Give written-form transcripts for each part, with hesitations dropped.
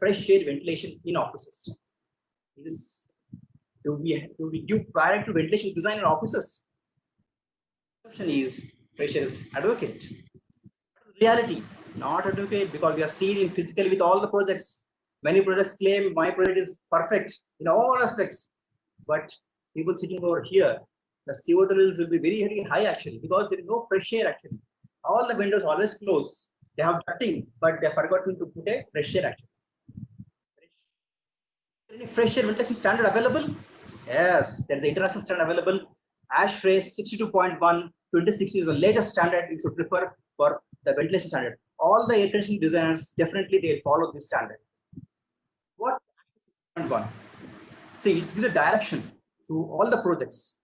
fresh air ventilation in offices? Do we give priority to ventilation design in offices? The option is fresh air is advocate. Reality, not advocate, because we are seen in physically with all the projects. Many projects claim my project is perfect in all aspects, but people sitting over here, the CO2 levels will be very, very high actually, because there is no fresh air actually. All the windows always close. They have ducting, but they have forgotten to put a fresh air actually. Any fresh air ventilation standard available? Yes, there is an international standard available. ASHRAE 62.1 2060 is the latest standard you should prefer for the ventilation standard. All the air conditioning designers definitely they follow this standard. What 6.1? See, it gives a direction to all the projects.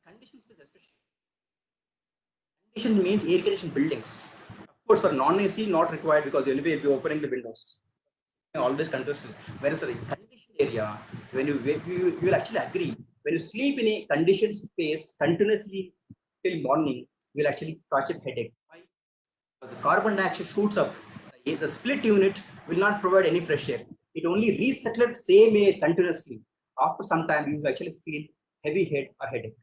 Condition space especially. Condition means air conditioned buildings. Of course, for non-AC, not required because anyway you'll be opening the windows. Always condition. Whereas the conditioned area, when you will actually agree, when you sleep in a conditioned space continuously till morning, you'll actually catch a headache. Why? Because the carbon dioxide shoots up. The split unit will not provide any fresh air. It only recycles same air continuously. After some time, you will actually feel heavy head or headache.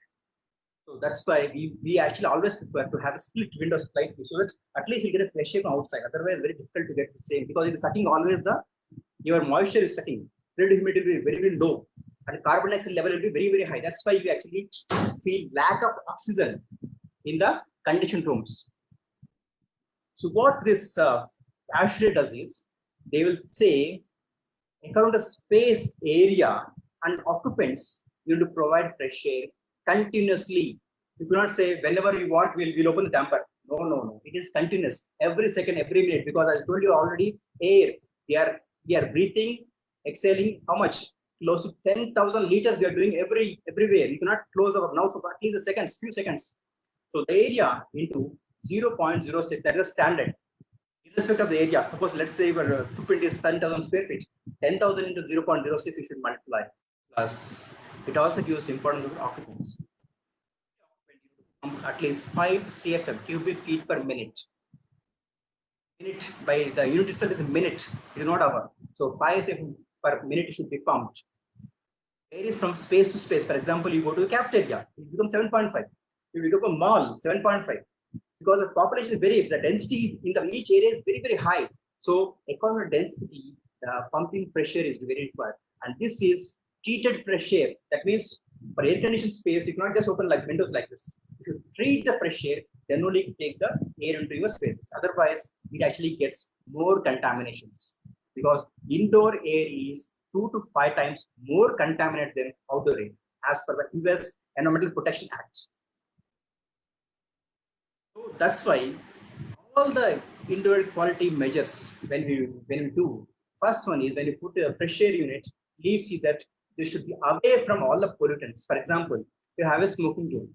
So that's why we actually always prefer to have a split window slightly, so that at least you get a fresh air from outside. Otherwise, very difficult to get the same, because it is sucking always your moisture is sucking. Relative humidity will be very, very low, and carbon dioxide level will be very, very high. That's why you actually feel lack of oxygen in the conditioned rooms. So what this ASHRAE does is, they will say according to space, area, and occupants, you will provide fresh air continuously. You cannot say whenever you want, we'll open the damper. No, no, no. It is continuous. Every second, every minute. Because I told you already, air. We are breathing, exhaling. How much? Close to 10,000 liters. We are doing everywhere. You cannot close our mouth for at least a second, few seconds. So the area into 0.06. That is the standard. Irrespective of the area. Suppose let's say your footprint is 10,000 square feet. 10,000 into 0.06 you should multiply. Plus, it also gives importance of occupants. At least 5 CFM, cubic feet per minute. Minute by the unit itself is a minute, it is not hour. So 5 CFM per minute should be pumped. Varies from space to space. For example, you go to the cafeteria, it becomes 7.5. You go to a mall, 7.5. Because the population is very, the density in each area is very, very high. So according to density, the pumping pressure is very required. And this is treated fresh air. That means for air conditioned space, you cannot just open like windows like this. If you treat the fresh air, then only you take the air into your spaces. Otherwise, it actually gets more contaminations. Because indoor air is 2 to 5 times more contaminated than outdoor air, as per the US Environmental Protection Act. So that's why all the indoor quality measures when we do, first one is when you put a fresh air unit, please see that they should be away from all the pollutants. For example, you have a smoking room.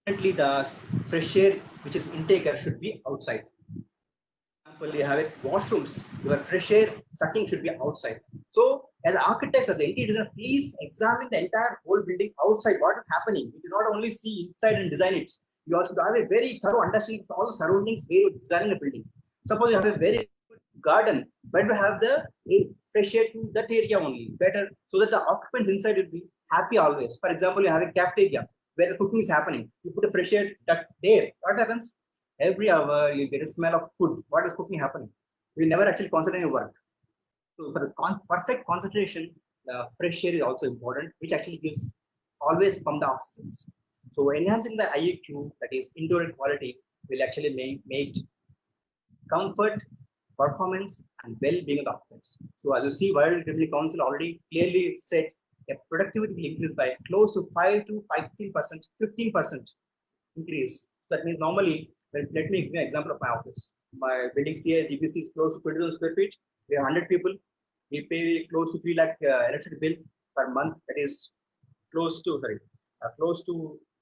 Definitely the fresh air which is intaker should be outside. For example, you have it washrooms, your fresh air sucking should be outside. So as architects, as the interior designer, please examine the entire whole building outside. What is happening? You do not only see inside and design it. You also have a very thorough understanding of all the surroundings where you're designing a building. Suppose you have a very good garden, better have the fresh air to that area only, better, so that the occupants inside will be happy always. For example, you have a cafeteria where the cooking is happening. You put the fresh air there. What happens? Every hour you get a smell of food. What is cooking happening? You never actually concentrate on your work. So for the perfect concentration, the fresh air is also important, which actually gives always from the oxygens. So enhancing the IAQ, that is indoor air quality, will actually make comfort, performance, and well-being of the occupants. So as you see, World Economic Council already clearly said that productivity will increase by close to 5 to 15% increase. So that means normally, let me give you an example of my office. My building IGBC is close to 20,000 square feet. We have 100 people. We pay close to 3 lakh electricity bill per month. That is close to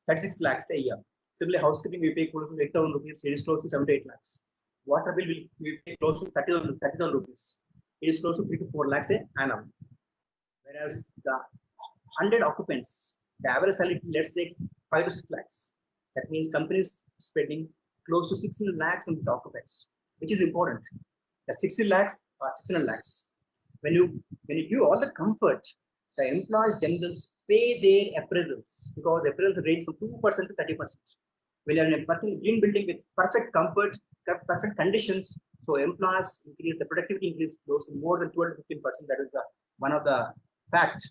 36 lakhs a year. Similarly, housekeeping we pay close to 8,000 rupees. It is close to 7 to 8 lakhs. Water bill we pay close to 30,000 rupees. It is close to 3 to 4 lakhs a annum. Whereas the 100 occupants, the average salary, let's say 5 to 6 lakhs. That means companies spending close to 16 lakhs in these occupants, which is important. The 60 lakhs or 600 lakhs. When you give all the comfort, the employees themselves pay their appraisals because appraisals range from 2% to 30%. When you're in a green building with perfect comfort, perfect conditions, so employees increase the productivity increase close to more than 12 to 15%. That is one of the fact